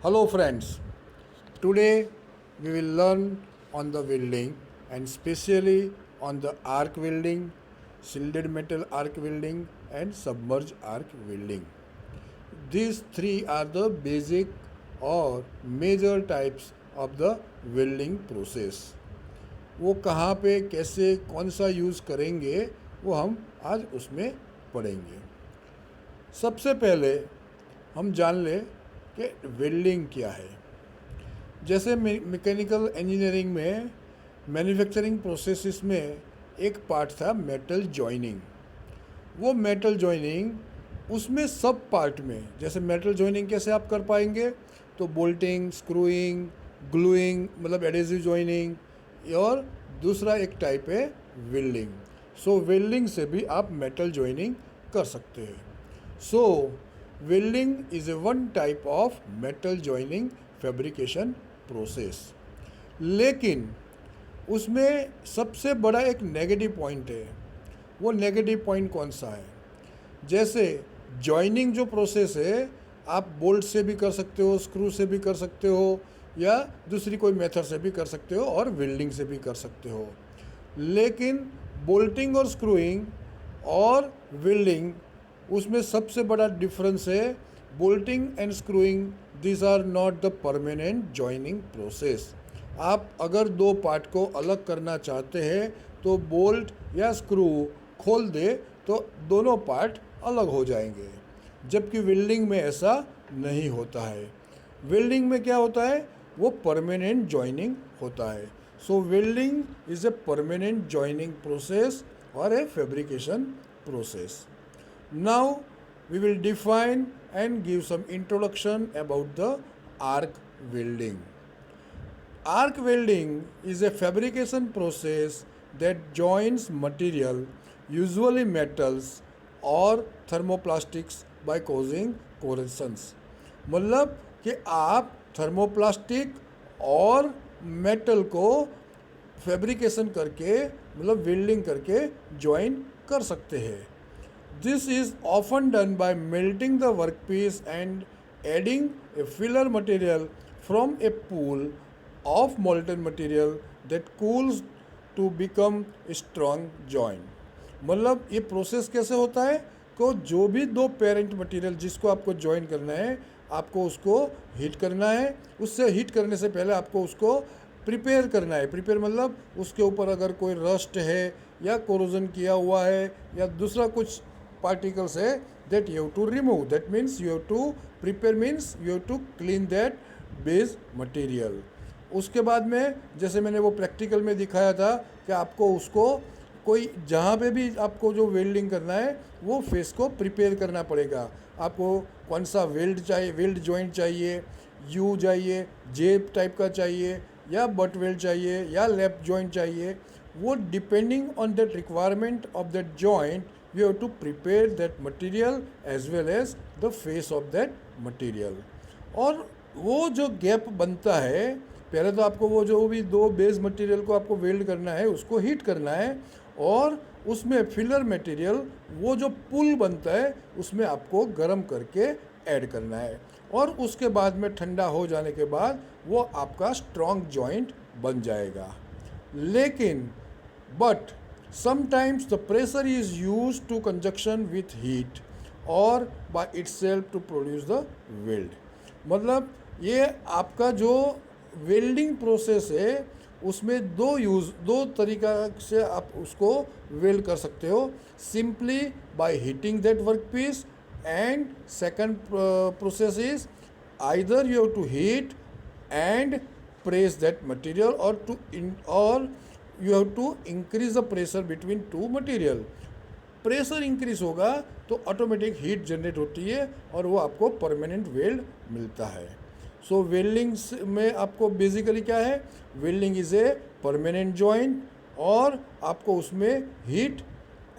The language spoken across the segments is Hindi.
Hello friends, today we will learn on the welding and specially on the arc welding, shielded metal arc welding and submerged arc welding. These three are the basic or major types of the welding process. वो कहाँ पे कैसे कौन सा यूज़ करेंगे वो हम आज उसमें पढ़ेंगे। सबसे पहले हम जान लें कि वेल्डिंग क्या है। जैसे मैकेनिकल इंजीनियरिंग में मैन्युफैक्चरिंग प्रोसेसेस में एक पार्ट था मेटल जॉइनिंग। वो मेटल जॉइनिंग उसमें सब पार्ट में, जैसे मेटल जॉइनिंग कैसे आप कर पाएंगे, तो बोल्टिंग, स्क्रूइंग, ग्लूइंग मतलब एडेसिव जॉइनिंग, और दूसरा एक टाइप है वेल्डिंग। सो वेल्डिंग से भी आप मेटल जॉइनिंग कर सकते हैं। So welding is a one type of metal joining fabrication process. लेकिन उसमें सबसे बड़ा एक नेगेटिव पॉइंट है। वो नेगेटिव पॉइंट कौन सा है? जैसे जॉइनिंग जो प्रोसेस है आप बोल्ट से भी कर सकते हो, स्क्रू से भी कर सकते हो, या दूसरी कोई मेथड से भी कर सकते हो, और वेल्डिंग से भी कर सकते हो। लेकिन बोल्टिंग और स्क्रूइंग और वेल्डिंग, उसमें सबसे बड़ा डिफरेंस है bolting and screwing this are not the permanent joining process. आप अगर दो पार्ट को अलग करना चाहते हैं तो बोल्ट या स्क्रू खोल दे तो दोनों पार्ट अलग हो जाएंगे, जबकि वेल्डिंग में ऐसा नहीं होता है। वेल्डिंग में क्या होता है, वो परमानेंट जॉइनिंग होता है। So welding is a permanent joining process और a fabrication process. Now we will define and give some introduction about the arc welding. Arc welding is a fabrication process that joins material, usually metals or thermoplastics by causing corrosions. मतलब कि आप थर्मोप्लास्टिक और मेटल को फैब्रिकेशन करके मतलब वेल्डिंग करके ज्वाइन कर सकते हैं। This is often done by melting the workpiece and adding a filler material from a pool of molten material that cools to become a strong joint. मतलब ये प्रोसेस कैसे होता है को जो भी दो पेरेंट मटेरियल जिसको आपको ज्वाइन करना है, आपको उसको हीट करना है। उससे हीट करने से पहले आपको उसको प्रिपेयर करना है। प्रिपेयर मतलब उसके ऊपर अगर कोई रस्ट है या कोरोजन किया हुआ है या दूसरा कुछ particles है, that you have to remove. That means you have to prepare, means you have to clean that base material. उसके बाद में जैसे मैंने वो प्रैक्टिकल में दिखाया था कि आपको उसको कोई जहाँ पे भी आपको जो वेल्डिंग करना है वो फेस को प्रिपेयर करना पड़ेगा। आपको कौन सा वेल्ड चाहिए, वेल्ड जॉइंट चाहिए, यू चाहिए, जेब टाइप का चाहिए, या बट वेल्ड चाहिए, या लैप जॉइंट चाहिए, वो depending on that requirement of that joint you have to prepare that material as well as the face of that material. और वो जो गैप बनता है, पहले तो आपको वो जो भी दो बेस मटेरियल को आपको वेल्ड करना है उसको हीट करना है, और उसमें फिलर मटेरियल वो जो पुल बनता है उसमें आपको गर्म करके ऐड करना है, और उसके बाद में ठंडा हो जाने के बाद वो आपका स्ट्रॉन्ग जॉइंट बन जाएगा। लेकिन but sometimes the pressure is used to conjunction with heat or by itself to produce the weld. मतलब ये आपका जो वेल्डिंग प्रोसेस है उसमें दो तरीका से आप उसको वेल्ड कर सकते हो। Simply by heating that work piece, and second process is either you have to heat and press that material और you have to increase the pressure between two material. Pressure increase होगा तो ऑटोमेटिक हीट जनरेट होती है और वो आपको परमानेंट वेल्ड मिलता है। सो वेल्डिंग में आपको बेसिकली क्या है, welding is a permanent joint और आपको उसमें हीट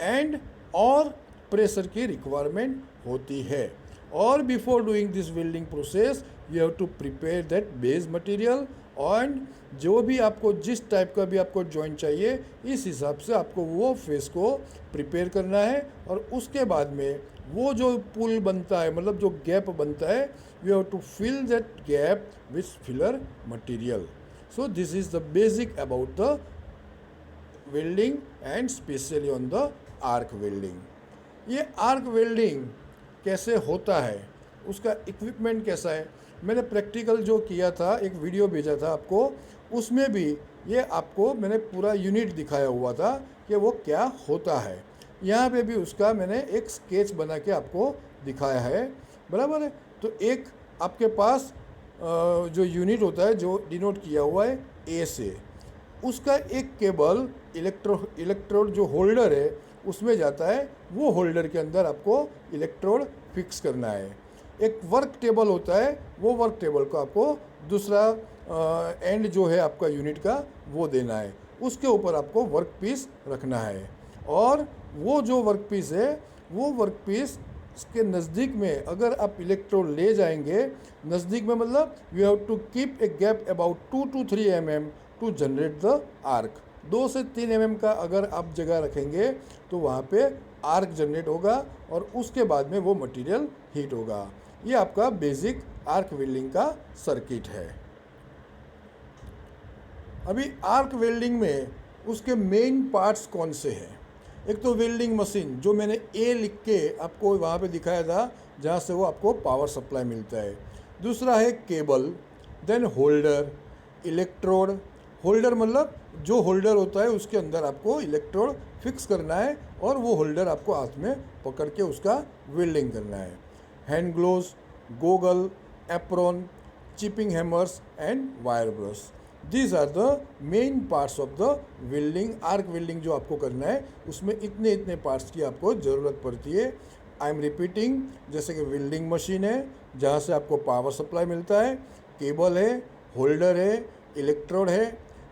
एंड और प्रेशर की रिक्वायरमेंट होती है। और before doing this welding process you have to prepare that base material, and जो भी आपको जिस टाइप का भी आपको जॉइंट चाहिए इस हिसाब से आपको वो फेस को प्रिपेयर करना है, और उसके बाद में वो जो पुल बनता है, मतलब जो गैप बनता है, you have to fill that gap with filler material. So this is the basic about the welding and specially on the arc welding. ये आर्क वेल्डिंग कैसे होता है, उसका इक्विपमेंट कैसा है, मैंने प्रैक्टिकल जो किया था, एक वीडियो भेजा था आपको, उसमें भी ये आपको मैंने पूरा यूनिट दिखाया हुआ था कि वो क्या होता है. यहाँ पे भी उसका मैंने एक स्केच बना के आपको दिखाया है, बराबर है. तो एक आपके पास जो यूनिट होता है जो डिनोट किया हुआ है ए से, उसका एक केबल इलेक्ट्रोड जो होल्डर है उसमें जाता है, वो होल्डर के अंदर आपको इलेक्ट्रोड फिक्स करना है. एक वर्क टेबल होता है, वो वर्क टेबल को आपको दूसरा एंड जो है आपका यूनिट का वो देना है, उसके ऊपर आपको वर्क पीस रखना है. और वो जो वर्क पीस है, वो वर्क पीस के नज़दीक में अगर आप इलेक्ट्रोड ले जाएंगे, नज़दीक में मतलब you have to keep a gap about 2 to 3 mm to generate the arc. 2 से 3 mm का अगर आप जगह रखेंगे तो वहाँ पे आर्क जनरेट होगा और उसके बाद में वो मटेरियल हीट होगा. ये आपका बेसिक आर्क वेल्डिंग का सर्किट है. अभी आर्क वेल्डिंग में उसके मेन पार्ट्स कौन से हैं. एक तो वेल्डिंग मशीन, जो मैंने ए लिख के आपको वहाँ पे दिखाया था, जहाँ से वो आपको पावर सप्लाई मिलता है. दूसरा है cable, then holder, electrode. Holder मतलब जो होल्डर होता है उसके अंदर आपको इलेक्ट्रोड फिक्स करना है और वो होल्डर आपको हाथ में पकड़ के उसका वेल्डिंग करना है. Hand gloves, goggle, apron, chipping hammers and wire brush. These are the main parts of the welding. Arc welding जो आपको करना है उसमें इतने इतने पार्ट्स की आपको ज़रूरत पड़ती है. आई एम रिपीटिंग, जैसे कि वेल्डिंग मशीन है जहाँ से आपको पावर सप्लाई मिलता है, केबल है, होल्डर है, इलेक्ट्रोड है,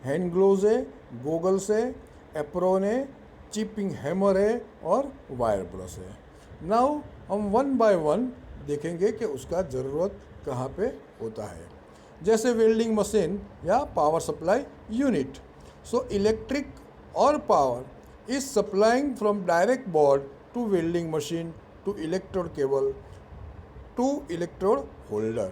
हैंड ग्लोव्स है, गोगल्स है, एप्रॉन है, चिपिंग हैमर है और वायर ब्रश है. नाउ हम वन बाय वन देखेंगे कि उसका ज़रूरत कहाँ पे होता है. जैसे वेल्डिंग मशीन या power supply unit. So electric और power is supplying from direct board to welding machine to electrode cable to electrode holder.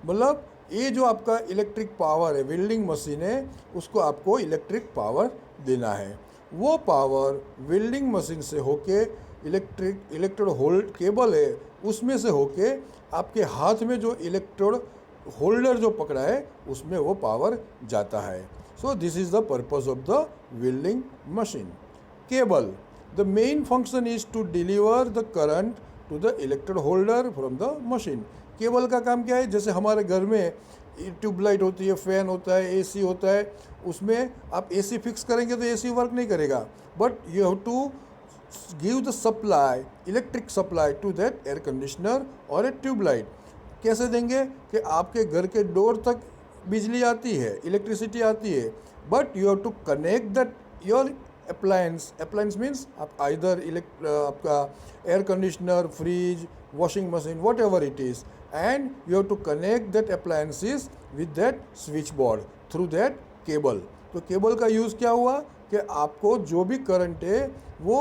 मतलब ये जो आपका इलेक्ट्रिक पावर है, वेल्डिंग मशीन है, उसको आपको इलेक्ट्रिक पावर देना है. वो पावर वेल्डिंग मशीन से होके इलेक्ट्रोड होल्ड केबल है उसमें से होके आपके हाथ में जो इलेक्ट्रोड होल्डर जो पकड़ा है उसमें वो पावर जाता है. So this is the purpose of the welding machine. Cable, the main function is to deliver the current to the electrode holder from the machine. Cable का काम क्या है, जैसे हमारे घर में ट्यूबलाइट होती है, फैन होता है, एसी होता है, उसमें आप एसी फिक्स करेंगे तो एसी वर्क नहीं करेगा, but you have to give the supply, electric supply to that air conditioner और ए ट्यूबलाइट. कैसे देंगे कि आपके घर के डोर तक बिजली आती है, इलेक्ट्रिसिटी आती है, but you have to connect that your appliance means आप आइदर आपका air conditioner, fridge, washing machine, whatever it is, and you have to connect that appliances with that switchboard through that cable. तो केबल का यूज़ क्या हुआ कि आपको जो भी करंट है वो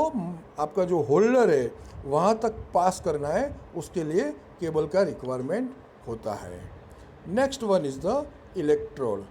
आपका जो होल्डर है वहाँ तक पास करना है, उसके लिए केबल का रिक्वायरमेंट होता है. Next one is the electrode.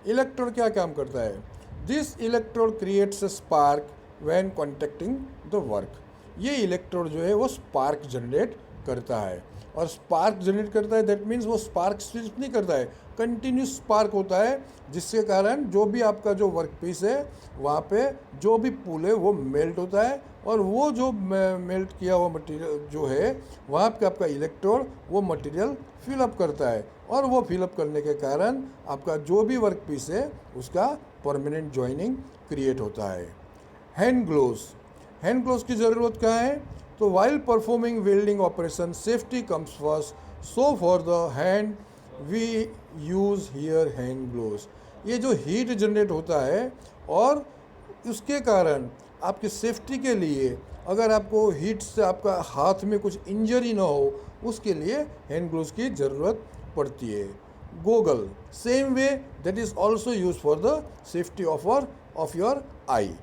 Electrode क्या काम करता है. This electrode creates a spark when contacting the work. ये इलेक्ट्रोड जो है वो स्पार्क जनरेट करता है, और स्पार्क जनरेट करता है दैट मीन्स वो स्पार्क स्विच नहीं करता है, कंटिन्यूस स्पार्क होता है, जिसके कारण जो भी आपका जो वर्क पीस है वहाँ पे जो भी पुल है वो मेल्ट होता है, और वो जो मेल्ट किया हुआ मटेरियल जो है वहाँ पे आपका इलेक्ट्रोड वो मटेरियल फिलअप करता है, और वो फिलअप करने के कारण आपका जो भी वर्क पीस है उसका परमानेंट जॉइनिंग क्रिएट होता है. Hand gloves. हैंड ग्लोव्स की ज़रूरत क्या है. तो while performing welding operation, safety comes first. So for the hand, we use here hand gloves. ये जो हीट जनरेट होता है और उसके कारण आपकी सेफ्टी के लिए, अगर आपको हीट से आपका हाथ में कुछ इंजरी ना हो, उसके लिए हैंड ग्लोव्स की ज़रूरत पड़ती है. Goggle, same way that is also use for the safety of your eye.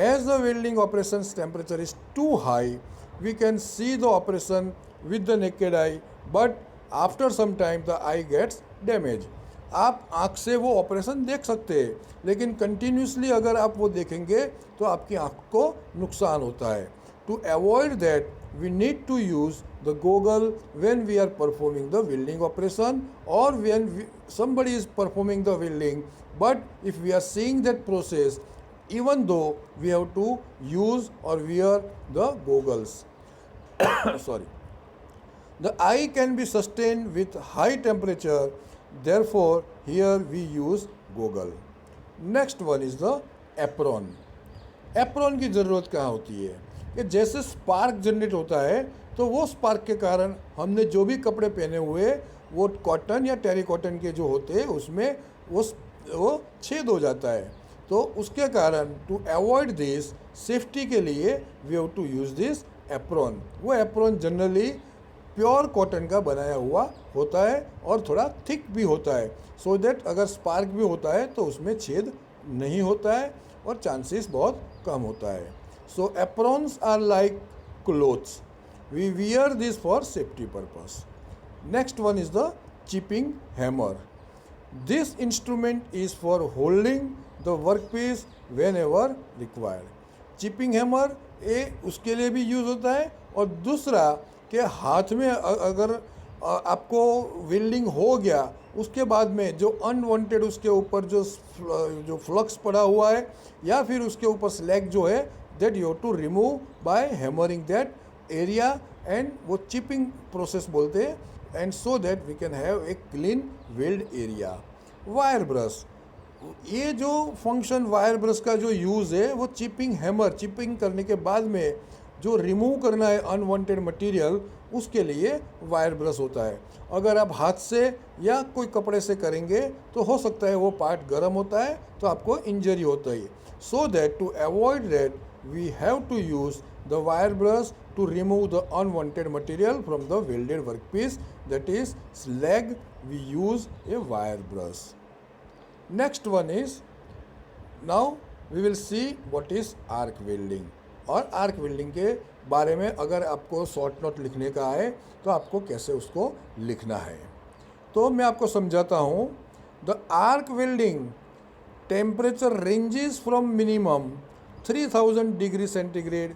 As the welding operations temperature is too high, we can see the operation with the naked eye, but after some time the eye gets damaged. आप आँख से वो ऑपरेशन देख सकते हैं, लेकिन कंटिन्यूसली अगर आप वो देखेंगे तो आपकी आँख को नुकसान होता है. To avoid that, we need to use the goggle when we are performing the welding operation, or when somebody is performing the welding. But if we are seeing that process, even though we have to use or wear the goggles. Sorry. The eye can be sustained with high temperature, therefore here we use goggle. Next one is the apron. Apron की ज़रूरत कहाँ होती है कि जैसे स्पार्क जनरेट होता है तो वो स्पार्क के कारण हमने जो भी कपड़े पहने हुए वो कॉटन या टेरी कॉटन के जो होते हैं उसमें वो छेद हो जाता है. तो उसके कारण टू अवॉइड दिस, सेफ्टी के लिए we have to use this apron. वो एप्रॉन जनरली प्योर कॉटन का बनाया हुआ होता है और थोड़ा थिक भी होता है, सो दैट अगर स्पार्क भी होता है तो उसमें छेद नहीं होता है और चांसेस बहुत कम होता है. So aprons are like clothes, we wear this for safety purpose. Next one is the chipping hammer. This instrument is for holding the work piece whenever required. Chipping hammer ये उसके लिए भी यूज़ होता है, और दूसरा कि हाथ में अगर आपको वेल्डिंग हो गया उसके बाद में जो अनवांटेड उसके ऊपर जो फ्लक्स पड़ा हुआ है या फिर उसके ऊपर स्लैग जो है, that you have to remove by hammering that area, and वो चिपिंग प्रोसेस बोलते हैं, and so that we can have a clean weld area. Wire brush, ये जो फंक्शन वायर ब्रश का जो यूज़ है वो चिपिंग हैमर, चिपिंग करने के बाद में जो रिमूव करना है अनवांटेड मटेरियल, उसके लिए वायर ब्रश होता है. अगर आप हाथ से या कोई कपड़े से करेंगे तो हो सकता है वो पार्ट गर्म होता है तो आपको इंजरी होता है. So that to avoid that we have to use the wire brush to remove the unwanted material from the welded work piece, that is slag. We use a wire brush. Next one is, now we will see what is arc welding. और आर्क वेल्डिंग के बारे में अगर आपको शॉर्ट नोट लिखने का है तो आपको कैसे उसको लिखना है, तो मैं आपको समझाता हूँ. The arc welding temperature ranges from minimum 3000 degree centigrade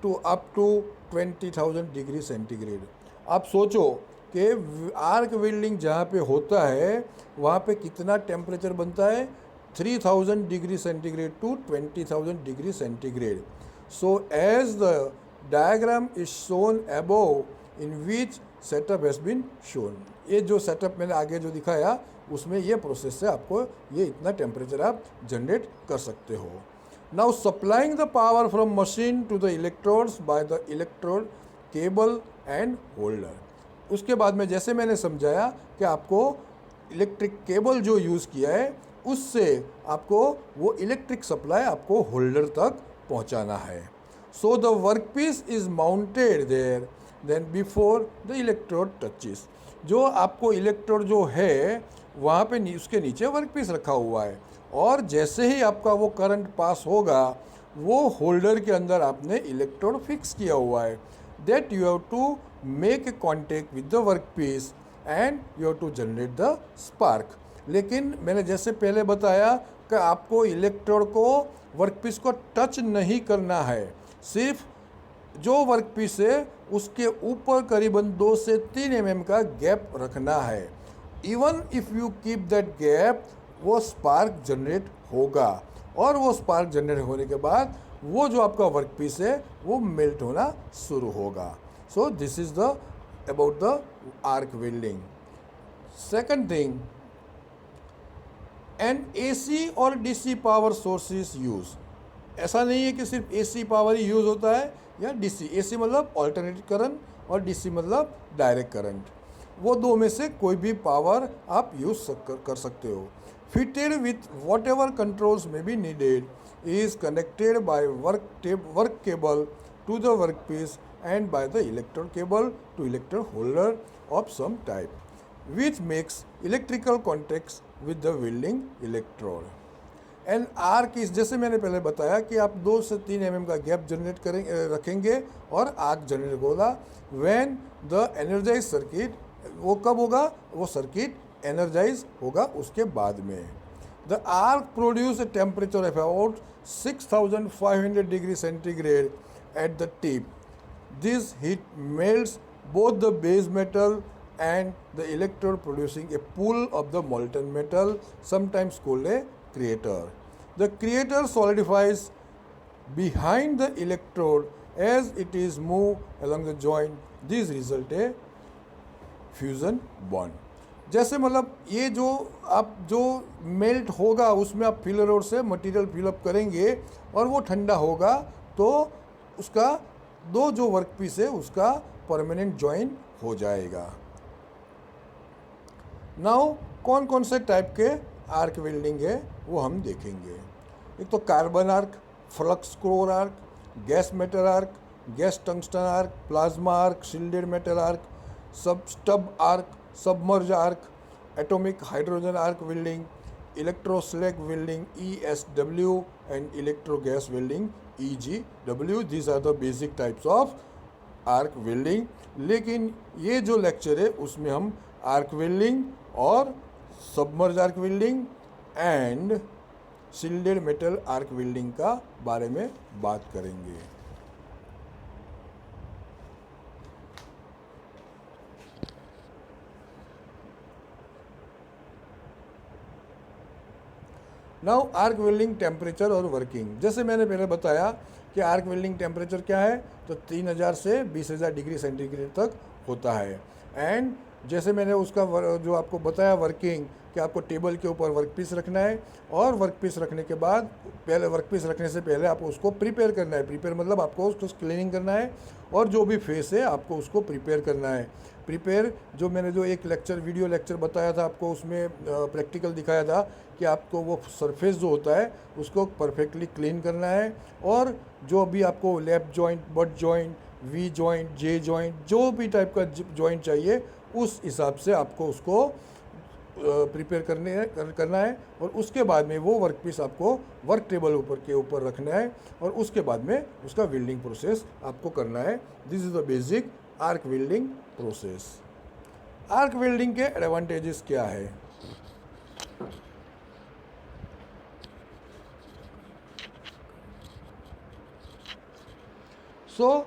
to up to 20,000 degree centigrade. आप सोचो कि आर्क वेल्डिंग जहाँ पे होता है वहाँ पे कितना टेम्परेचर बनता है, 3000 degree centigrade to 20,000 degree centigrade. So as the diagram is shown above, in which setup has been shown, ये जो सेटअप मैंने आगे जो दिखाया उसमें ये प्रोसेस से आपको ये इतना टेम्परेचर आप जनरेट कर सकते हो. Now supplying the power from machine to the electrodes by the electrode cable and holder. उसके बाद में जैसे मैंने समझाया कि आपको इलेक्ट्रिक केबल जो यूज़ किया है उससे आपको वो इलेक्ट्रिक सप्लाई आपको होल्डर तक पहुंचाना है. So the work piece is mounted there then before the electrode touches. जो आपको इलेक्ट्रोड जो है वहाँ पे उसके नीचे वर्क पीस रखा हुआ है, और जैसे ही आपका वो करंट पास होगा वो होल्डर के अंदर आपने इलेक्ट्रोड फिक्स किया हुआ है. That you have to make a contact with the work piece and you have to generate the spark. लेकिन मैंने जैसे पहले बताया कि आपको इलेक्ट्रोड को वर्कपीस को टच नहीं करना है, सिर्फ जो वर्कपीस है उसके ऊपर करीबन 2 से 3 mm का गैप रखना है. Even if you keep that gap, वो स्पार्क जनरेट होगा, और वो स्पार्क जनरेट होने के बाद वो जो आपका वर्कपीस है वो मेल्ट होना शुरू होगा. सो this is the about the arc welding. Second thing, and AC और DC पावर सोर्सेज यूज़. ऐसा नहीं है कि सिर्फ AC पावर ही यूज़ होता है या DC. AC मतलब ऑल्टरनेटिव करंट और DC मतलब डायरेक्ट करंट. वो दो में से कोई भी पावर आप यूज़ कर सकते हो. Fitted with whatever controls may be needed, is connected by work cable to the workpiece and by the electrode cable to electrode holder of some type, which makes electrical contacts with the welding electrode. And arc is, जैसे मैंने पहले बताया कि आप 2 से 3 mm का गैप जनरेट करेंगे, रखेंगे और आर्क जनरेट होगा व्हेन द एनर्जाइज सर्किट, वो कब होगा, वो सर्किट एनर्जाइज होगा उसके बाद में। The arc produce a temperature of about 6500 degree centigrade at the tip. This heat melts both the base metal and the electrode, producing a pool of the molten metal, sometimes called a crater. The crater solidifies behind the electrode as it is moved along the joint. This result a fusion bond. जैसे मतलब ये जो आप जो मेल्ट होगा उसमें आप फिलर रोड से मटेरियल फिलअप करेंगे और वो ठंडा होगा तो उसका दो जो वर्क पीस है उसका परमानेंट ज्वाइन हो जाएगा। नाउ कौन कौन से टाइप के आर्क वेल्डिंग है वो हम देखेंगे। एक तो carbon arc, flux core arc, gas metal arc, gas tungsten arc, plasma arc, shielded metal arc, stub arc, submerge arc, atomic hydrogen arc welding, electro slag welding ESW and electro gas welding EGW। These are the basic types of arc welding. लेकिन ये जो लेक्चर है उसमें हम आर्क वेल्डिंग और submerge arc welding and shielded metal arc welding का बारे में बात करेंगे। नाउ आर्क वेल्डिंग टेम्परेचर और वर्किंग। जैसे मैंने पहले बताया कि आर्क वेल्डिंग टेम्परेचर क्या है, तो 3000 से 20000 डिग्री सेंटीग्रेड तक होता है। एंड जैसे मैंने उसका जो आपको बताया वर्किंग, कि आपको टेबल के ऊपर वर्कपीस रखना है और वर्कपीस रखने के बाद पहले वर्कपीस रखने से पहले आपको उसको प्रिपेयर करना है। प्रिपेयर मतलब आपको उसको क्लीनिंग करना है और जो भी फेस है आपको उसको प्रिपेयर करना है। प्रिपेयर जो मैंने जो एक लेक्चर वीडियो लेक्चर बताया था आपको, उसमें प्रैक्टिकल दिखाया था कि आपको वो सरफेस जो होता है उसको परफेक्टली क्लीन करना है और जो भी आपको left joint, butt joint, V joint, J joint, जो भी टाइप का जॉइंट चाहिए उस हिसाब से आपको उसको प्रिपेयर करना है और उसके बाद में वो वर्कपीस आपको वर्क टेबल के ऊपर रखना है और उसके बाद में उसका वेल्डिंग प्रोसेस आपको करना है। This is the basic arc welding process. Arc welding के एडवांटेजेस क्या है? सो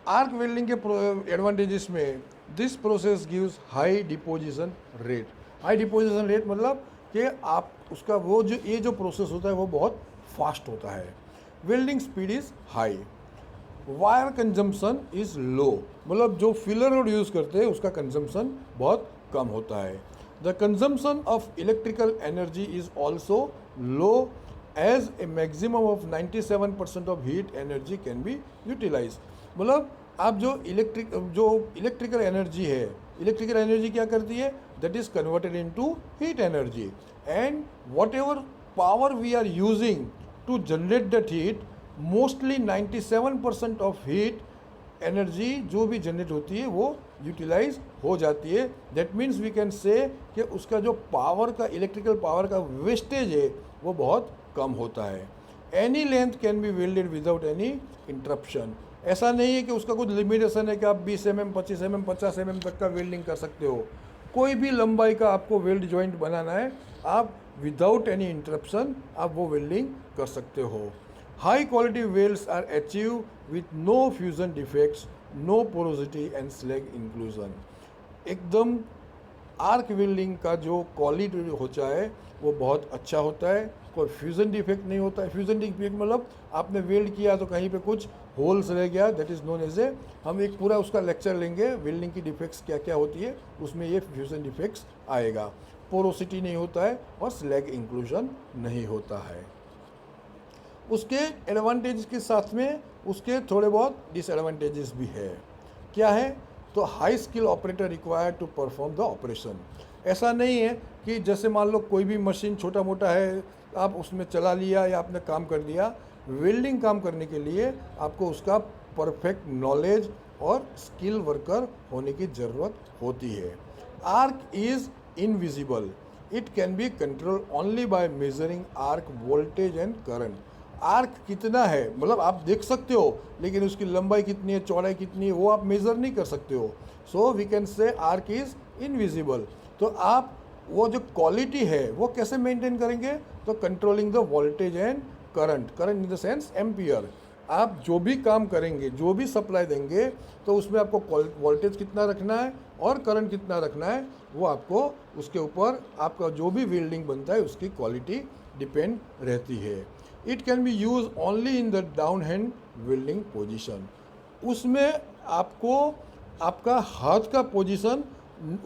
आर्क वेल्डिंग के एडवांटेजेस में this process gives high deposition rate. High deposition rate मतलब कि आप उसका वो जो ये जो प्रोसेस होता है वो बहुत फास्ट होता है। Welding speed is high. Wire consumption is low, मतलब जो फिलर रोड यूज़ करते हैं उसका कंजम्पशन बहुत कम होता है। The consumption of electrical energy is also low as a maximum of 97% of heat energy can be utilise. मतलब आप जो इलेक्ट्रिकल एनर्जी है, इलेक्ट्रिकल एनर्जी क्या करती है, that is converted into heat energy and whatever power we are using to generate that heat, mostly 97% of heat energy जो भी जनरेट होती है वो यूटिलाइज हो जाती है। दैट मीन्स वी कैन से कि उसका जो पावर का, इलेक्ट्रिकल पावर का वेस्टेज है वो बहुत कम होता है। Any length can be welded without any interruption. ऐसा नहीं है कि उसका कुछ लिमिटेशन है कि आप 20 mm, 25 mm, 50 mm तक का वेल्डिंग कर सकते हो। कोई भी लंबाई का आपको वेल्ड जॉइंट बनाना है, आप विदाउट एनी इंटरप्शन आप वो वेल्डिंग कर सकते हो। High quality welds are achieve with no fusion defects, no porosity and slag inclusion. एकदम आर्क वेल्डिंग का जो क्वालिटी होता है वो बहुत अच्छा होता है, कोई फ्यूज़न डिफेक्ट नहीं होता है। फ्यूज़न डिफेक्ट मतलब आपने वेल्ड किया तो कहीं पे कुछ होल्स रह गया, that is known as a, हम एक पूरा उसका लेक्चर लेंगे वेल्डिंग की डिफेक्ट्स क्या क्या होती है, उसमें ये फ्यूज़न डिफेक्ट्स आएगा। पोरोसिटी नहीं होता है और स्लैग इंक्लूजन नहीं होता है। उसके एडवांटेज के साथ में उसके थोड़े बहुत डिसएडवांटेजेस भी है। क्या है? तो high skill operator required to perform the operation. ऐसा नहीं है कि जैसे मान लो कोई भी मशीन छोटा मोटा है आप उसमें चला लिया या आपने काम कर दिया। वेल्डिंग काम करने के लिए आपको उसका परफेक्ट नॉलेज और स्किल वर्कर होने की ज़रूरत होती है। Arc is invisible, it can be control only by measuring arc voltage and current. Arc कितना है मतलब आप देख सकते हो, लेकिन उसकी लंबाई कितनी है, चौड़ाई कितनी है, वो आप मेज़र नहीं कर सकते हो। So we can say arc is invisible. तो आप वो जो क्वालिटी है वो कैसे मेंटेन करेंगे, तो controlling the voltage and current, current in the sense ampere. आप जो भी काम करेंगे, जो भी सप्लाई देंगे, तो उसमें आपको वोल्टेज कितना रखना है और करंट कितना रखना है, वो आपको उसके ऊपर आपका जो भी वेल्डिंग बनता है उसकी क्वालिटी डिपेंड रहती है। It can be use only in the down hand welding position. उसमें आपको आपका हाथ का पोजीशन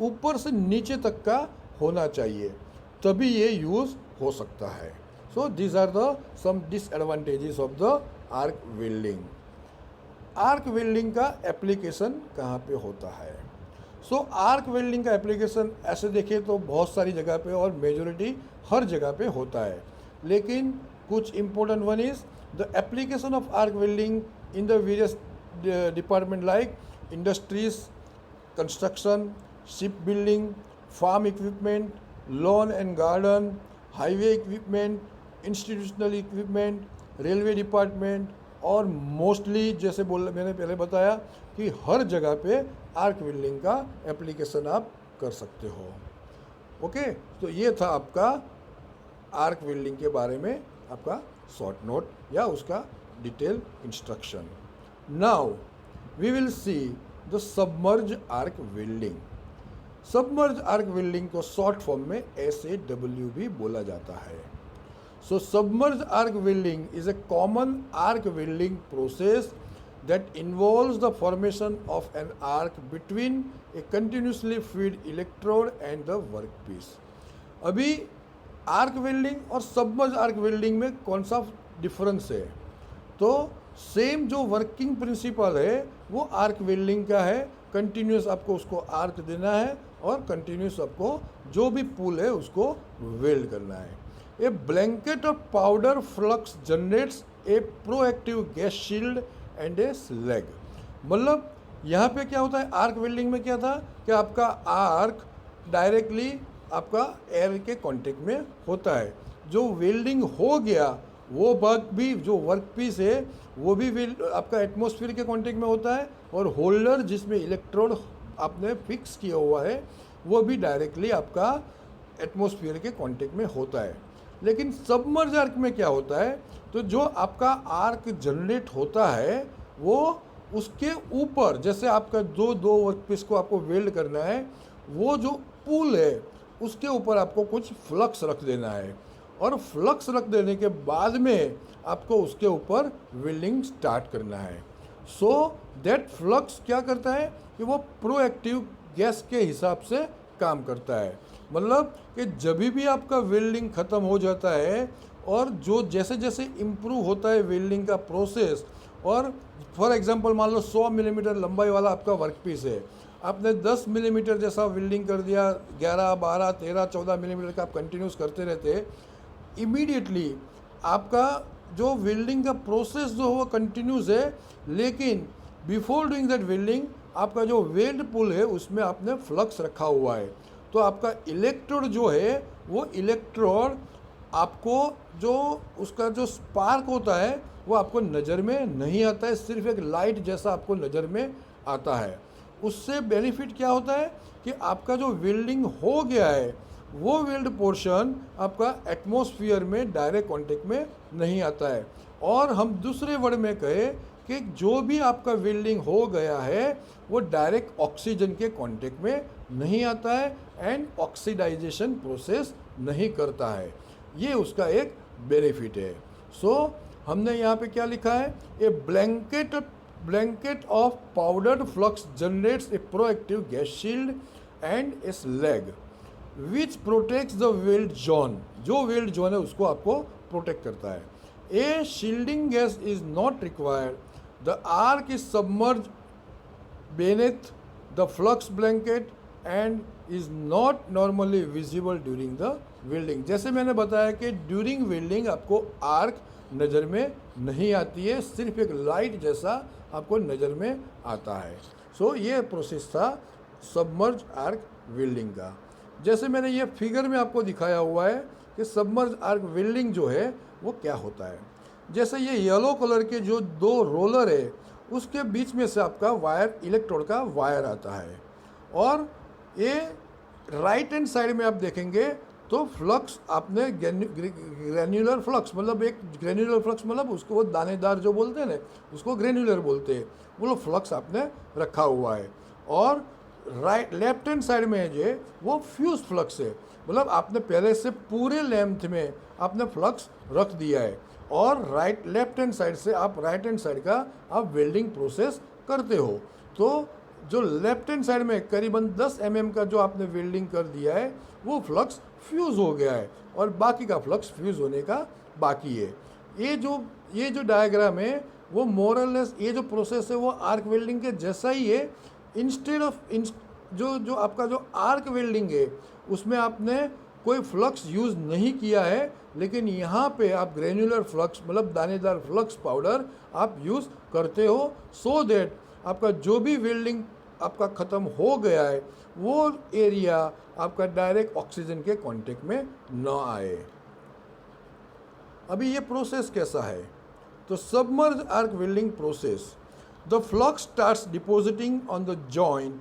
ऊपर से नीचे तक का होना चाहिए, तभी ये यूज़ हो सकता है। So these are the some disadvantages of the arc welding. Arc welding का एप्लीकेशन कहाँ पे होता है? सो आर्क वेल्डिंग का एप्लीकेशन ऐसे देखें तो बहुत सारी जगह पे और मेजोरिटी हर जगह पे होता है, लेकिन कुछ important one is the application of arc welding in the various department like industries, construction, ship building, farm equipment, lawn and garden, highway equipment, institutional equipment, railway department, और मोस्टली जैसे मैंने पहले बताया कि हर जगह पे आर्क वेल्डिंग का एप्लीकेशन आप कर सकते हो। ओके, तो ये था आपका आर्क वेल्डिंग के बारे में आपका शॉर्ट नोट या उसका detail instruction. Now we will see the submerge arc welding. Submerge arc welding को शॉर्ट फॉर्म में SAW भी बोला जाता है। So submerged arc welding is a common arc welding process that involves the formation of an arc between a continuously fed electrode and the workpiece. अभी आर्क वेल्डिंग और सबमर्ज आर्क वेल्डिंग में कौन सा डिफरेंस है? तो सेम जो वर्किंग प्रिंसिपल है वो आर्क वेल्डिंग का है। कंटिन्यूस आपको उसको आर्क देना है और कंटिन्यूस आपको जो भी पुल है उसको वेल्ड करना है। A blanket of powder flux generates a proactive gas shield and a slag। मतलब यहाँ पे क्या होता है, आर्क वेल्डिंग में क्या था कि आपका आर्क डायरेक्टली आपका एयर के कांटेक्ट में होता है। जो वेल्डिंग हो गया वो वर्क भी, जो वर्क पीस है वो भी आपका एटमॉस्फेयर के कांटेक्ट में होता है, और होल्डर जिसमें इलेक्ट्रोड आपने फिक्स किया हुआ है वो भी डायरेक्टली आपका एटमॉस्फेयर के कांटेक्ट में होता है। लेकिन सबमर्ज आर्क में क्या होता है, तो जो आपका आर्क जनरेट होता है वो उसके ऊपर, जैसे आपका दो वर्कपीस को आपको वेल्ड करना है, वो जो पुल है उसके ऊपर आपको कुछ फ्लक्स रख देना है, और फ्लक्स रख देने के बाद में आपको उसके ऊपर वेल्डिंग स्टार्ट करना है। सो दैट फ्लक्स क्या करता है कि वो प्रोएक्टिव गैस के हिसाब से काम करता है। मतलब कि जब भी आपका वेल्डिंग ख़त्म हो जाता है और जो जैसे जैसे इम्प्रूव होता है वेल्डिंग का प्रोसेस, और फॉर एग्जांपल मान लो 100 मिलीमीटर लंबाई वाला आपका वर्कपीस है, आपने 10 मिलीमीटर जैसा वेल्डिंग कर दिया, 11, 12, 13, 14 मिलीमीटर का आप कंटिन्यूस करते रहते, इमीडिएटली आपका जो वेल्डिंग का प्रोसेस जो है वो कंटिन्यूस है, लेकिन बिफोर डूइंग दैट वेल्डिंग आपका जो वेल्ड पुल है उसमें आपने फ्लक्स रखा हुआ है। तो आपका इलेक्ट्रोड जो है वो इलेक्ट्रोड आपको जो उसका जो स्पार्क होता है वो आपको नज़र में नहीं आता है, सिर्फ एक लाइट जैसा आपको नज़र में आता है। उससे बेनिफिट क्या होता है कि आपका जो वेल्डिंग हो गया है वो वेल्ड पोर्शन आपका एटमॉस्फेयर में डायरेक्ट कांटेक्ट में नहीं आता है, और हम दूसरे वर्ड में कहें कि जो भी आपका वेल्डिंग हो गया है वो डायरेक्ट ऑक्सीजन के कांटेक्ट में नहीं आता है एंड ऑक्सीडाइजेशन प्रोसेस नहीं करता है। ये उसका एक बेनिफिट है। सो हमने यहाँ पे क्या लिखा है, a blanket of powdered flux generates a proactive gas shield and a slag which protects the weld zone. जो वेल्ड जोन है उसको आपको प्रोटेक्ट करता है। A shielding gas is not required, the arc is submerge beneath the flux blanket and is not normally visible during the welding। जैसे मैंने बताया कि ड्यूरिंग वेल्डिंग आपको आर्क नज़र में नहीं आती है, सिर्फ एक लाइट जैसा आपको नज़र में आता है। सो ये प्रोसेस था सबमर्ज आर्क वेल्डिंग का। जैसे मैंने ये फिगर में आपको दिखाया हुआ है कि सबमर्ज आर्क वेल्डिंग जो है वो क्या होता है। जैसे ये येलो कलर के जो दो रोलर है उसके बीच में से आपका वायर, इलेक्ट्रोड का वायर आता है, और ये राइट हैंड साइड में आप देखेंगे तो फ्लक्स आपने ग्रेन्युलर फ्लक्स, मतलब एक ग्रेन्युलर फ्लक्स मतलब उसको वो दानेदार जो बोलते हैं ना उसको ग्रेन्युलर बोलते हैं, वो फ्लक्स आपने रखा हुआ है। और राइट लेफ्ट हैंड साइड में जो वो फ्यूज फ्लक्स है, मतलब आपने पहले से पूरे लेंथ में आपने फ्लक्स रख दिया है, और राइट लेफ्ट हैंड साइड से आप राइट हैंड साइड का आप वेल्डिंग प्रोसेस करते हो। तो जो लेफ्ट हैंड साइड में करीबन 10 mm का जो आपने वेल्डिंग कर दिया है वो फ्लक्स फ्यूज़ हो गया है, और बाकी का फ्लक्स फ्यूज़ होने का बाकी है। ये जो डायग्राम है वो मोरलेस ये जो प्रोसेस है वो आर्क वेल्डिंग के जैसा ही है। इंस्टेड ऑफ जो आपका जो आर्क वेल्डिंग है उसमें आपने कोई फ्लक्स यूज़ नहीं किया है, लेकिन यहाँ पे आप ग्रेन्युलर फ्लक्स मतलब दानेदार फ्लक्स पाउडर आप यूज़ करते हो, सो दैट आपका जो भी वेल्डिंग आपका ख़त्म हो गया है वो एरिया आपका डायरेक्ट ऑक्सीजन के कांटेक्ट में न आए। अभी ये प्रोसेस कैसा है, तो submerge arc welding process, the flux starts depositing on the joint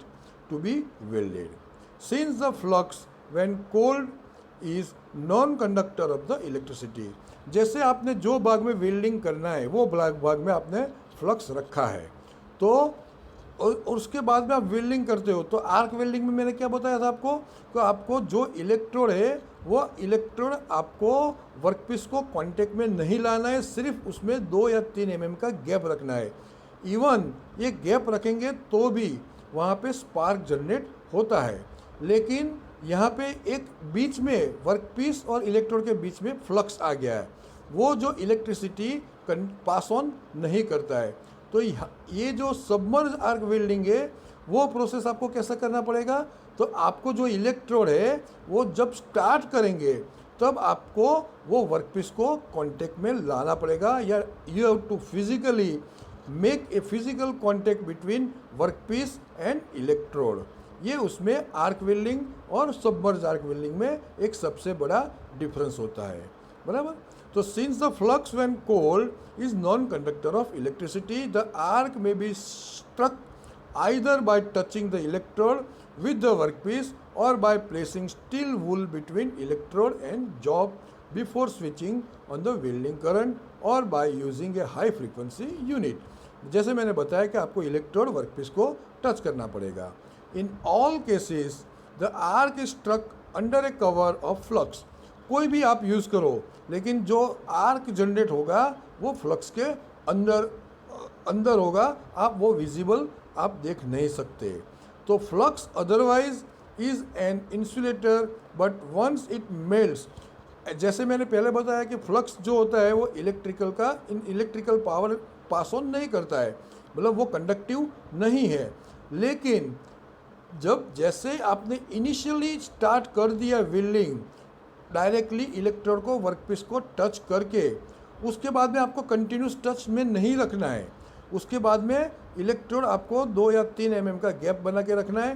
to be welded since the flux when cold is non conductor of the electricity. जैसे आपने जो भाग में वेल्डिंग करना है वो भाग में आपने फ्लक्स रखा है, तो और उसके बाद में आप वेल्डिंग करते हो। तो आर्क वेल्डिंग में मैंने क्या बताया था आपको, तो आपको जो इलेक्ट्रोड है वो इलेक्ट्रोड आपको वर्कपीस को कांटेक्ट में नहीं लाना है, सिर्फ उसमें 2 या 3 mm का गैप रखना है। इवन ये गैप रखेंगे तो भी वहाँ पे स्पार्क जनरेट होता है, लेकिन यहाँ पे एक बीच में वर्कपीस और इलेक्ट्रोड के बीच में फ्लक्स आ गया है, वो जो इलेक्ट्रिसिटी पास ऑन नहीं करता है। तो ये जो सबमर्ज आर्क वेल्डिंग है वो प्रोसेस आपको कैसा करना पड़ेगा, तो आपको जो इलेक्ट्रोड है वो जब स्टार्ट करेंगे तब आपको वो वर्कपीस को कांटेक्ट में लाना पड़ेगा, या you have to physically make a physical contact between workpiece and electrode. ये उसमें आर्क वेल्डिंग और सबमर्ज आर्क वेल्डिंग में एक सबसे बड़ा डिफरेंस होता है, बराबर। तो since the flux when cold is non conductor of electricity, the arc may be struck either by touching the electrode with the workpiece or by placing steel wool between electrode and job before switching on the welding current or by using a high frequency unit। जैसे मैंने बताया कि आपको इलेक्ट्रोड वर्कपीस को टच करना पड़ेगा। In all cases the arc is struck under a cover of flux. कोई भी आप यूज़ करो, लेकिन जो आर्क जनरेट होगा वो फ्लक्स के अंदर होगा, आप वो विजिबल आप देख नहीं सकते। तो flux otherwise is an insulator but once it melts, जैसे मैंने पहले बताया कि फ्लक्स जो होता है वो इलेक्ट्रिकल पावर पास ऑन नहीं करता है, मतलब वो कंडक्टिव नहीं है। लेकिन जैसे आपने इनिशियली स्टार्ट कर दिया वेल्डिंग डायरेक्टली इलेक्ट्रोड को वर्कपीस को टच करके, उसके बाद में आपको कंटिन्यूस टच में नहीं रखना है। उसके बाद में इलेक्ट्रोड आपको 2 या 3 mm का गैप बना के रखना है।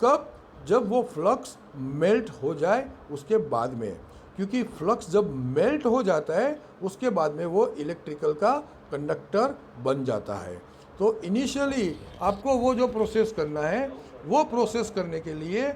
कब? जब वो फ्लक्स मेल्ट हो जाए उसके बाद में, क्योंकि फ्लक्स जब मेल्ट हो जाता है उसके बाद में वो इलेक्ट्रिकल का कंडक्टर बन जाता है। तो इनिशियली आपको वो जो प्रोसेस करना है वो प्रोसेस करने के लिए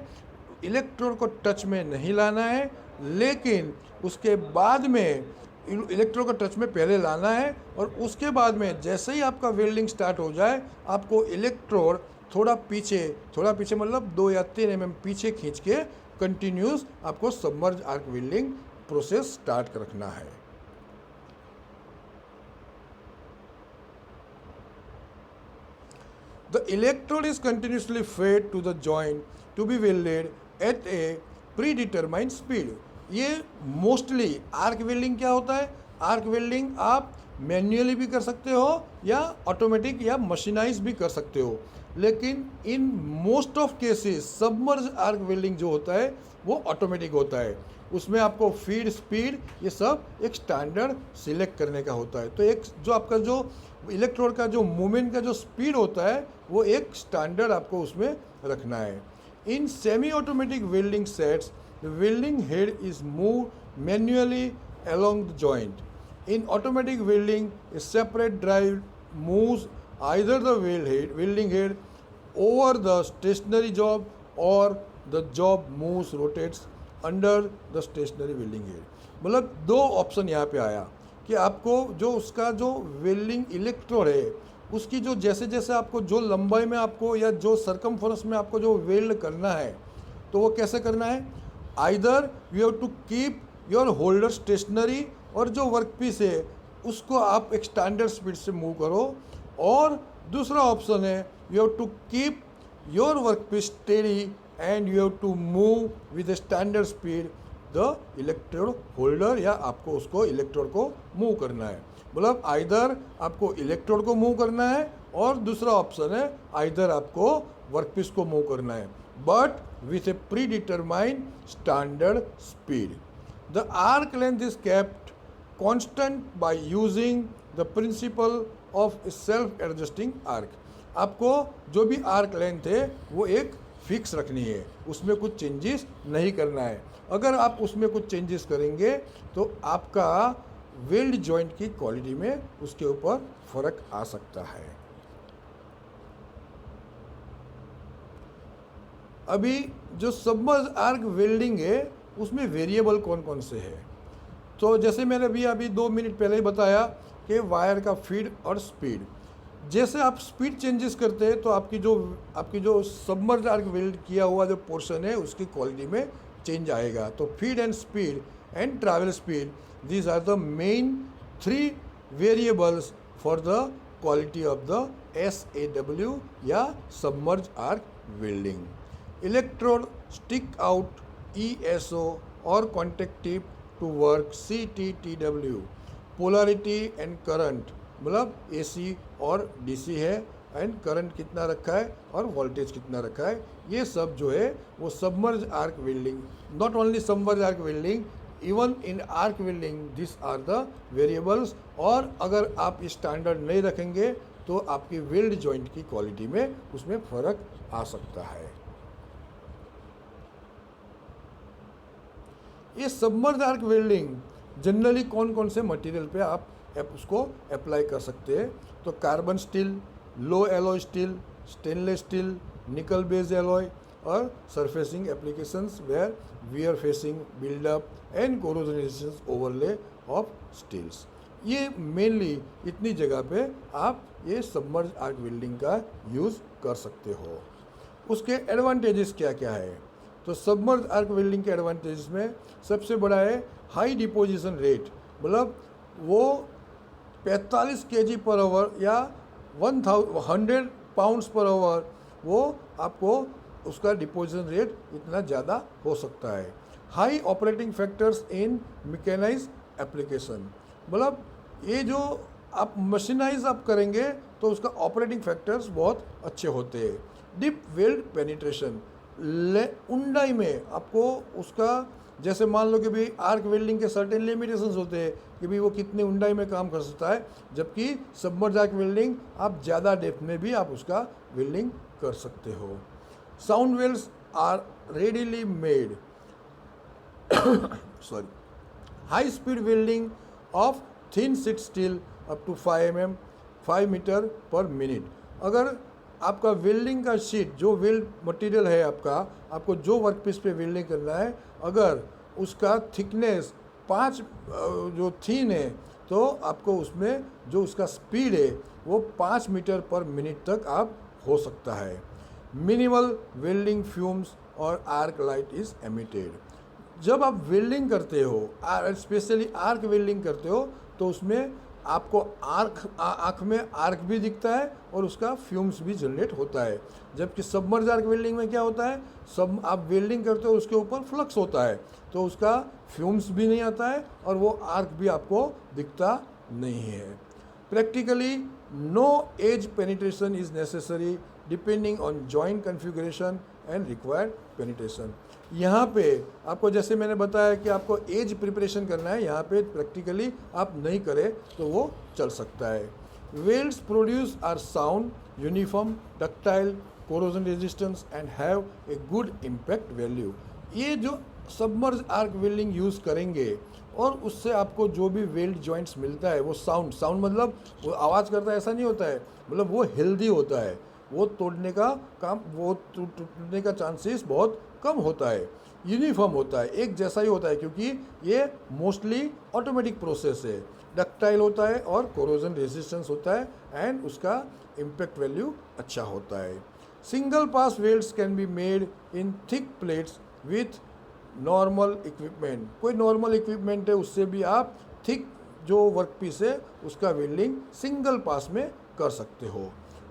इलेक्ट्रोड को टच में नहीं लाना है, लेकिन उसके बाद में इलेक्ट्रोड को टच में पहले लाना है, और उसके बाद में जैसे ही आपका वेल्डिंग स्टार्ट हो जाए आपको इलेक्ट्रोड थोड़ा पीछे मतलब 2 या 3 mm पीछे खींच के कंटिन्यूस आपको submerge arc welding process start रखना है। The electrode is continuously fed to the joint to be welded at a predetermined speed। ये मोस्टली आर्क वेल्डिंग क्या होता है, आर्क वेल्डिंग आप मैन्युअली भी कर सकते हो या ऑटोमेटिक या मशीनाइज भी कर सकते हो, लेकिन in most of cases submerge arc welding जो होता है वो ऑटोमेटिक होता है। उसमें आपको फीड स्पीड ये सब एक स्टैंडर्ड सिलेक्ट करने का होता है। तो एक जो आपका जो इलेक्ट्रोड का जो मूवमेंट का जो स्पीड होता है वो एक स्टैंडर्ड आपको उसमें रखना है। In semi-automatic welding sets, the welding head is moved manually along the joint. In automatic welding, a separate drive moves either the welding head over the stationary job or the job moves rotates under the stationary welding head. मतलब दो ऑप्शन यहाँ पे आया कि आपको जो उसका जो वेल्डिंग इलेक्ट्रोड है उसकी जो जैसे जैसे आपको जो लंबाई में आपको या जो सरकमफेरेंस में आपको जो वेल्ड करना है तो वो कैसे करना है. Either you have to keep your holder stationary और जो वर्क पीस है उसको आप एक स्टैंडर्ड स्पीड से मूव करो, और दूसरा ऑप्शन है you have to keep your work piece steady and you have to move with standard speed the electrode holder, या आपको उसको इलेक्ट्रोड को मूव करना है. मतलब आइदर आपको इलेक्ट्रोड को मूव करना है और दूसरा ऑप्शन है आइदर आपको वर्कपीस को मूव करना है, but with A pre determined standard speed. The arc length is kept constant by using the principle of self adjusting arc. आपको जो भी आर्क लेंथ है वो एक फिक्स रखनी है, उसमें कुछ चेंजेस नहीं करना है. अगर आप उसमें कुछ चेंजेस करेंगे तो आपका वेल्ड जॉइंट की क्वालिटी में उसके ऊपर फर्क आ सकता है. अभी जो सबमर्ज आर्क वेल्डिंग है उसमें वेरिएबल कौन कौन से हैं. तो जैसे मैंने भी अभी 2 मिनट पहले ही बताया कि वायर का फीड और स्पीड. जैसे आप स्पीड चेंजेस करते हैं तो आपकी जो सबमर्ज आर्क वेल्ड किया हुआ जो पोर्शन है उसकी क्वालिटी में चेंज आएगा. तो feed and speed and travel speed, these are the main 3 variables for the quality of the SAW या submerged arc welding. Electrode stick out ESO or contact tip to work CTTW. Polarity and current, मतलब AC और DC है, एंड करंट कितना रखा है और वोल्टेज कितना रखा है, ये सब जो है वो submerge arc welding. Not only submerge arc welding, even in arc welding this are the variables. और अगर आप स्टैंडर्ड नहीं रखेंगे तो आपकी वेल्ड जॉइंट की क्वालिटी में उसमें फर्क आ सकता है. ये सबमर्ज आर्क वेल्डिंग जनरली कौन कौन से मटेरियल पे आप उसको अप्लाई कर सकते हैं. तो carbon steel, low alloy steel, stainless steel, nickel based alloy और surfacing applications where wear facing buildup and corrosion resistance overlay of steels. ये मेनली इतनी जगह पे आप ये सबमर्ज आर्क वेल्डिंग का यूज़ कर सकते हो. उसके एडवांटेजेस क्या क्या है. तो सबमर्ज आर्क वेल्डिंग के एडवांटेजेस में सबसे बड़ा है हाई डिपोजिशन रेट. मतलब वो 45 kg पर आवर या 100 पाउंड्स पर आवर वो आपको उसका डिपोजिशन रेट इतना ज़्यादा हो सकता है. High operating factors in mechanise application, मतलब ये जो आप मशीनाइज आप करेंगे तो उसका ऑपरेटिंग फैक्टर्स बहुत अच्छे होते हैं. डीप वेल्ड पेनिट्रेशन, ऊंडाई में आपको उसका, जैसे मान लो कि भाई आर्क वेल्डिंग के सर्टेन लिमिटेशंस होते हैं कि भाई वो कितने ऊंडाई में काम कर सकता है, जबकि सबमर्ज आर्क वेल्डिंग आप ज़्यादा डेप्थ में भी आप उसका वेल्डिंग कर सकते हो. Sound welds are readily made sorry, high speed welding of thin sheet steel up to 5 metre per minute. अगर आपका वेल्डिंग का शीट जो वेल्ड मटेरियल है आपको जो वर्क पीस पे वेल्डिंग करना है, अगर उसका थिकनेस 5 जो थिन है तो आपको उसमें जो उसका स्पीड है वो 5 मीटर पर मिनट तक आप हो सकता है. मिनिमल वेल्डिंग फ्यूम्स और आर्क लाइट इज एमिटेड. जब आप वेल्डिंग करते हो, स्पेशली आर्क वेल्डिंग करते हो, तो उसमें आपको आँख में आर्क भी दिखता है और उसका फ्यूम्स भी जनरेट होता है. जबकि सबमर्ज आर्क वेल्डिंग में क्या होता है, सब आप वेल्डिंग करते हो उसके ऊपर फ्लक्स होता है तो उसका फ्यूम्स भी नहीं आता है और वो आर्क भी आपको दिखता नहीं है. Practically no edge penetration is necessary depending on joint configuration and required penetration. यहाँ पे आपको जैसे मैंने बताया कि आपको एज प्रिपरेशन करना है, यहाँ पे प्रैक्टिकली आप नहीं करें तो वो चल सकता है. Welds produce are sound, uniform, ductile, corrosion resistance and have a good impact value। ये जो सबमर्ज आर्क वेल्डिंग यूज़ करेंगे और उससे आपको जो भी वेल्ड जॉइंट्स मिलता है वो साउंड मतलब वो आवाज़ करता है ऐसा नहीं होता है, मतलब वो हेल्दी होता है, वो तोड़ने का काम, वो टूटने का चांसेस बहुत कम होता है, यूनिफॉर्म होता है, एक जैसा ही होता है, क्योंकि ये मोस्टली ऑटोमेटिक प्रोसेस है, डक्टाइल होता है और कोरोजन रेजिस्टेंस होता है एंड उसका इम्पैक्ट वैल्यू अच्छा होता है। Single pass welds can be made in thick plates with normal equipment. कोई नॉर्मल इक्विपमेंट है उससे भी आप थिक जो वर्क पीस है उसका वेल्डिंग सिंगल पास में कर सकते हो।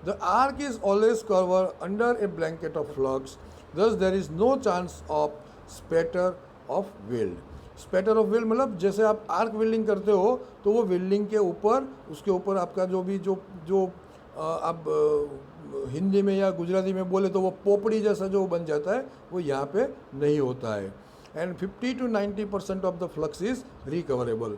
The arc is always cover under a blanket of flux, thus there is no chance of spatter of weld. Spatter of weld मतलब जैसे आप आर्क वेल्डिंग करते हो तो वो वेल्डिंग के ऊपर, उसके ऊपर आपका जो भी जो आप हिंदी में या गुजराती में बोले तो वो पोपड़ी जैसा जो बन जाता है वो यहाँ पे नहीं होता है। And 50 to 90% of the flux is recoverable.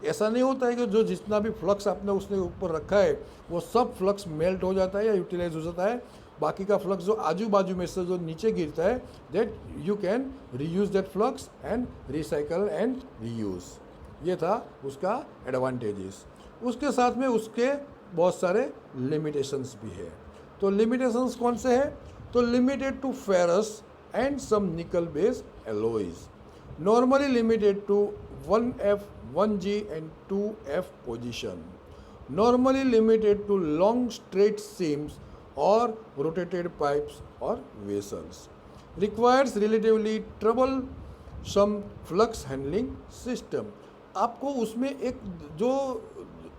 ऐसा नहीं होता है कि जो जितना भी फ्लक्स आपने उसने ऊपर रखा है वो सब फ्लक्स मेल्ट हो जाता है या यूटिलाइज हो जाता है, बाकी का फ्लक्स जो आजू बाजू में से जो नीचे गिरता है that you can reuse that flux and recycle and reuse. ये था उसका एडवांटेजेस। उसके साथ में उसके बहुत सारे लिमिटेशंस भी है। तो लिमिटेशंस कौन से हैं? तो limited to ferrous and some nickel based alloys, normally limited to 1F 1G and 2F position, normally limited to long straight seams or rotated pipes or vessels, requires relatively troublesome flux handling system। आपको उसमें एक जो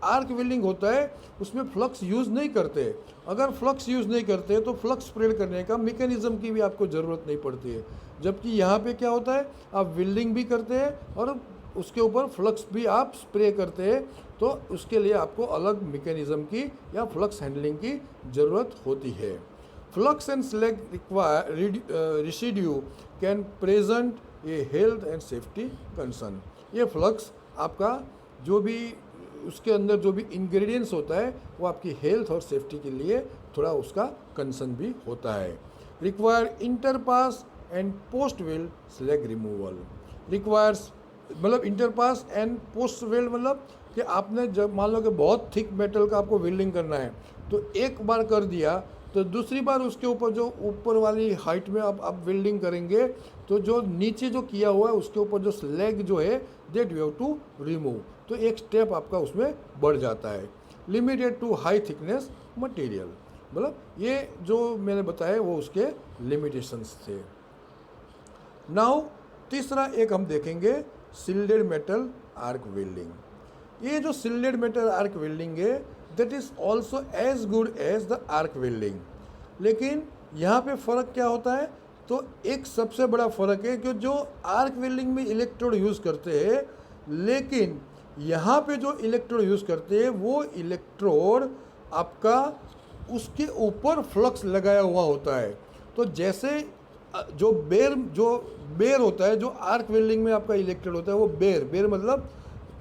आर्क वेल्डिंग होता है उसमें फ्लक्स यूज़ नहीं करते, अगर फ्लक्स यूज़ नहीं करते तो फ्लक्स स्प्रेड करने का मैकेनिज्म की भी आपको ज़रूरत नहीं पड़ती है, जबकि यहाँ पे क्या होता है आप वेल्डिंग भी करते हैं और उसके ऊपर फ्लक्स भी आप स्प्रे करते हैं, तो उसके लिए आपको अलग मैकेनिज्म की या फ्लक्स हैंडलिंग की ज़रूरत होती है। Flux and slag residue can present A health and safety concern. ये फ्लक्स आपका जो भी उसके अंदर जो भी इंग्रेडिएंट्स होता है वो आपकी हेल्थ और सेफ्टी के लिए थोड़ा उसका कंसर्न भी होता है। Require interpass and post weld slag removal. Requires मतलब इंटरपास एंड पोस्ट वेल्ड मतलब कि आपने जब मान लो कि बहुत थिक मेटल का आपको वेल्डिंग करना है तो एक बार कर दिया तो दूसरी बार उसके ऊपर जो ऊपर वाली हाइट में आप वेल्डिंग करेंगे तो जो नीचे जो किया हुआ है उसके ऊपर जो स्लैग जो है that you have to remove, तो एक स्टेप आपका उसमें बढ़ जाता है। Limited to high thickness material, मतलब ये जो मैंने बताया वो उसके लिमिटेशंस थे। नाउ तीसरा एक हम देखेंगे शिल्डेड मेटल आर्क वेल्डिंग। ये जो शिल्डेड मेटल आर्क वेल्डिंग है that is also as good as the arc welding, लेकिन यहाँ पे फ़र्क क्या होता है? तो एक सबसे बड़ा फ़र्क है कि जो आर्क वेल्डिंग में इलेक्ट्रोड यूज़ करते हैं, लेकिन यहाँ पे जो इलेक्ट्रोड यूज़ करते हैं वो इलेक्ट्रोड आपका उसके ऊपर फ्लक्स लगाया हुआ होता है। तो जैसे जो बेर होता है, जो आर्क वेल्डिंग में आपका इलेक्ट्रोड होता है वो बेर मतलब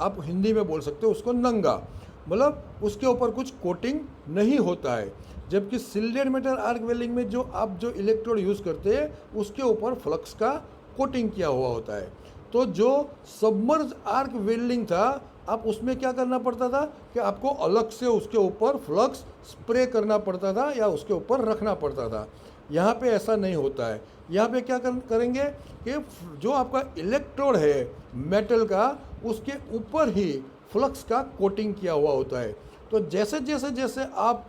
आप हिंदी में बोल सकते हो उसको नंगा, मतलब उसके ऊपर कुछ कोटिंग नहीं होता है, जबकि शिल्डेड मेटल आर्क वेल्डिंग में जो आप जो इलेक्ट्रोड यूज़ करते हैं उसके ऊपर फ्लक्स का कोटिंग किया हुआ होता है। तो जो सबमर्ज आर्क वेल्डिंग था आप उसमें क्या करना पड़ता था कि आपको अलग से उसके ऊपर फ्लक्स स्प्रे करना पड़ता था या उसके ऊपर रखना पड़ता था। यहाँ पे ऐसा नहीं होता है, यहाँ पे क्या करेंगे कि जो आपका इलेक्ट्रोड है मेटल का उसके ऊपर ही फ्लक्स का कोटिंग किया हुआ होता है। तो जैसे जैसे जैसे आप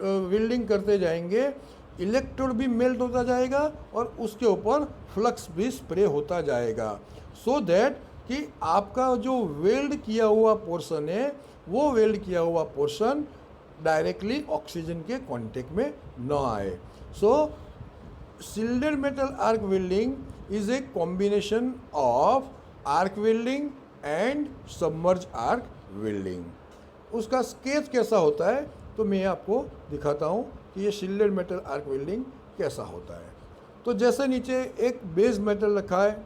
वेल्डिंग करते जाएंगे इलेक्ट्रोड भी मेल्ट होता जाएगा और उसके ऊपर फ्लक्स भी स्प्रे होता जाएगा, सो दैट कि आपका जो वेल्ड किया हुआ पोर्शन है वो वेल्ड किया हुआ पोर्शन डायरेक्टली ऑक्सीजन के कांटेक्ट में न आए। So shielded metal arc welding is a combination of arc welding and submerge arc welding. उसका स्केच कैसा होता है तो मैं आपको दिखाता हूँ कि ये शिल्डेड मेटल आर्क वेल्डिंग कैसा होता है। तो जैसे नीचे एक बेस मेटल रखा है,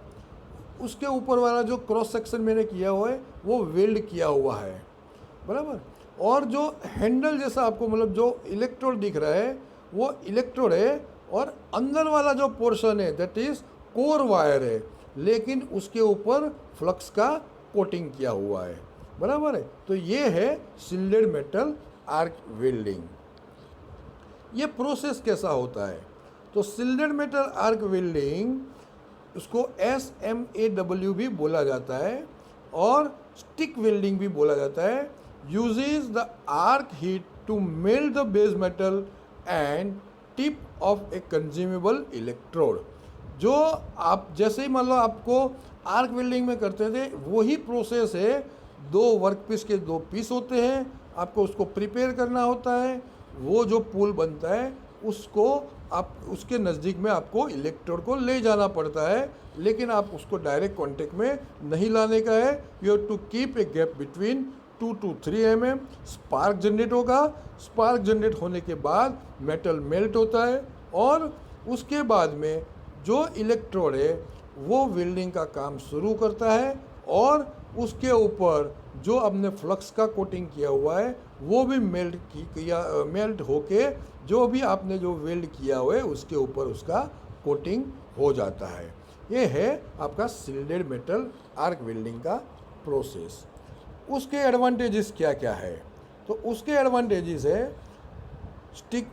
उसके ऊपर वाला जो क्रॉस सेक्शन मैंने किया हुआ है वो वेल्ड किया हुआ है, बराबर। और जो हैंडल जैसा आपको मतलब जो इलेक्ट्रोड दिख रहा है वो इलेक्ट्रोड है और अंदर वाला जो पोर्शन है दैट इज कोर वायर है, लेकिन उसके ऊपर फ्लक्स का कोटिंग किया हुआ है, बराबर है। तो ये है शिल्डेड मेटल आर्क वेल्डिंग। ये प्रोसेस कैसा होता है? तो शिल्डेड मेटल आर्क वेल्डिंग, उसको SMAW भी बोला जाता है और स्टिक वेल्डिंग भी बोला जाता है। Uses the arc heat to melt the base metal and tip of a consumable electrode. जो आप जैसे ही मान लो आपको आर्क वेल्डिंग में करते थे, वही प्रोसेस है। दो वर्कपीस के दो पीस होते हैं, आपको उसको प्रिपेयर करना होता है। वो जो पुल बनता है उसको आप उसके नज़दीक में आपको इलेक्ट्रोड को ले जाना पड़ता है, लेकिन आप उसको डायरेक्ट कांटेक्ट में नहीं लाने का है। You have to keep a gap between 2 to 3 mm। Spark generate होगा, स्पार्क जनरेट होने के बाद मेटल मेल्ट होता है और उसके बाद में जो इलेक्ट्रोड है वो वेल्डिंग का काम शुरू करता है और उसके ऊपर जो आपने फ्लक्स का कोटिंग किया हुआ है वो भी मेल्ट होके जो भी आपने जो वेल्ड किया हुआ है उसके ऊपर उसका कोटिंग हो जाता है। ये है आपका शिल्डेड मेटल आर्क वेल्डिंग का प्रोसेस। उसके एडवांटेजेस क्या क्या है? तो उसके एडवांटेजेस है स्टिक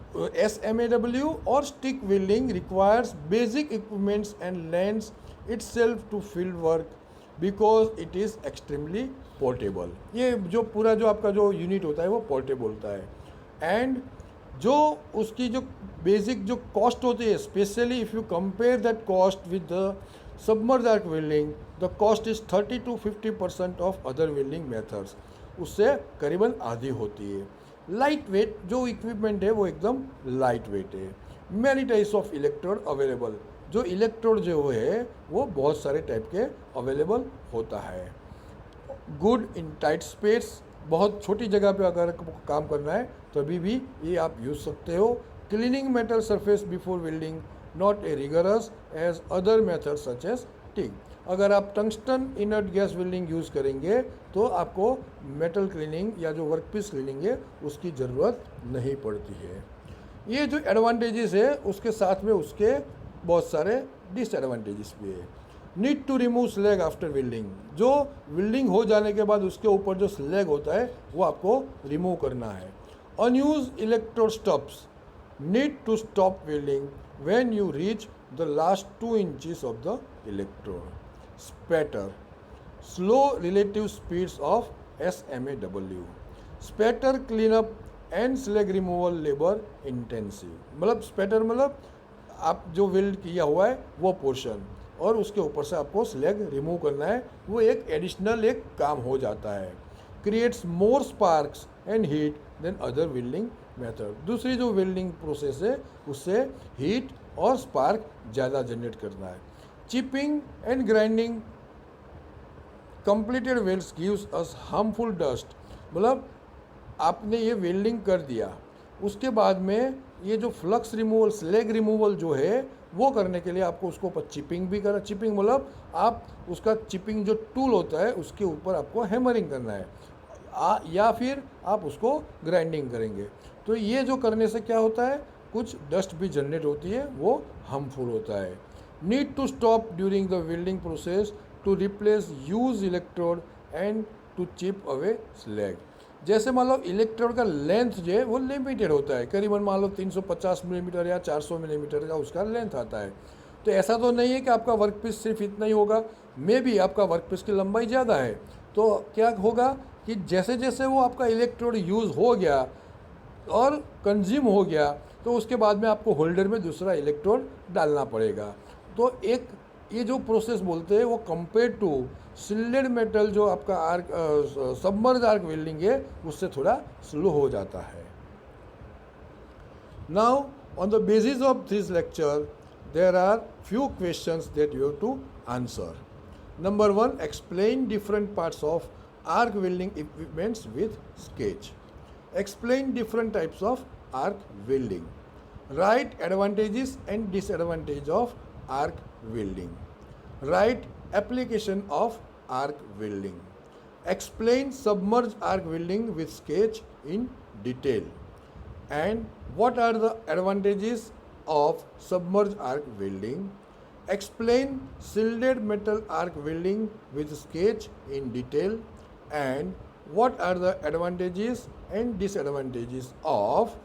SMAW और stick welding requires basic equipments and lands itself to field work because it is extremely portable। ये जो पूरा जो आपका जो यूनिट होता है वो पोर्टेबल होता है। एंड जो उसकी जो बेसिक जो कॉस्ट होती है, specially if you compare that cost with the submerge arc welding, the cost is 30 to 50% of other welding methods, उससे करीबन आधी होती है। लाइट वेट जो इक्विपमेंट है वो एकदम लाइट वेट है। Many types of electrode available, जो इलेक्ट्रोड जो है वो बहुत सारे टाइप के अवेलेबल होता है। गुड इन टाइट स्पेस, बहुत छोटी जगह पे अगर काम करना है तभी भी ये आप यूज सकते हो। Cleaning metal surface before welding not a rigorous as other method such as TIG. अगर आप tungsten inert gas welding use करेंगे तो आपको मेटल क्लीनिंग या जो वर्कपीस क्लीनिंग है उसकी ज़रूरत नहीं पड़ती है। ये जो एडवांटेजेस है उसके साथ में उसके बहुत सारे डिसएडवांटेजेस भी है। Need to remove slag after welding, जो वेल्डिंग हो जाने के बाद उसके ऊपर जो स्लैग होता है वो आपको रिमूव करना है। Unused electrode stops, need to stop welding when you reach the last 2 inches of the electrode. Spatter, slow relative speeds of SMAW। Spatter cleanup and slag removal labour intensive. मतलब स्पैटर मतलब आप जो वेल्ड किया हुआ है वो पोर्शन और उसके ऊपर से आपको स्लैग रिमूव करना है, वो एक एडिशनल एक काम हो जाता है। Creates more sparks and heat than other welding method. दूसरी जो वेल्डिंग प्रोसेस है उससे हीट और स्पार्क ज़्यादा जनरेट करना है। Chipping and grinding completed welds gives us harmful dust. मतलब आपने ये वेल्डिंग कर दिया, उसके बाद में ये जो फ्लक्स रिमूवल स्लैग रिमूवल जो है वो करने के लिए आपको उसको ऊपर चिपिंग भी करना। चिपिंग मतलब आप उसका चिपिंग जो टूल होता है उसके ऊपर आपको हैमरिंग करना है या फिर आप उसको ग्राइंडिंग करेंगे। तो ये जो करने से क्या होता है, कुछ डस्ट भी जनरेट होती है, वो हार्मफुल होता है। Need to stop during the welding process to replace use electrode and to chip away slag. जैसे मान लो इलेक्ट्रोड का लेंथ जो है वो लिमिटेड होता है, करीबन मान लो 350 मिलीमीटर या 400 मिलीमीटर का उसका लेंथ आता है। तो ऐसा तो नहीं है कि आपका वर्कपीस सिर्फ इतना ही होगा, मे भी आपका वर्कपीस की लंबाई ज़्यादा है। तो क्या होगा कि जैसे जैसे वो आपका इलेक्ट्रोड यूज़ हो गया और कंज्यूम हो गया तो उसके बाद में आपको होल्डर में दूसरा इलेक्ट्रोड डालना पड़ेगा। तो एक ये जो प्रोसेस बोलते हैं वो कंपेयर टू शिल्डेड मेटल जो आपका आर्क सबमर्ज आर्क वेल्डिंग है उससे थोड़ा स्लो हो जाता है। Now on the basis of this lecture there are few questions that you have to answer. Number 1, explain different parts of arc welding equipments with sketch. Explain different types of arc welding. Write advantages and disadvantage of arc welding. Write application of arc welding. Explain submerged arc welding with sketch in detail. And what are the advantages of submerged arc welding. Explain shielded metal arc welding with sketch in detail, and what are the advantages and disadvantages of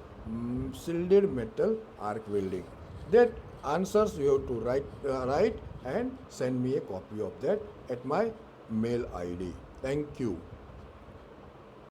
shielded metal arc welding. That answers you have to write and send me a copy of that at my mail ID. Thank you.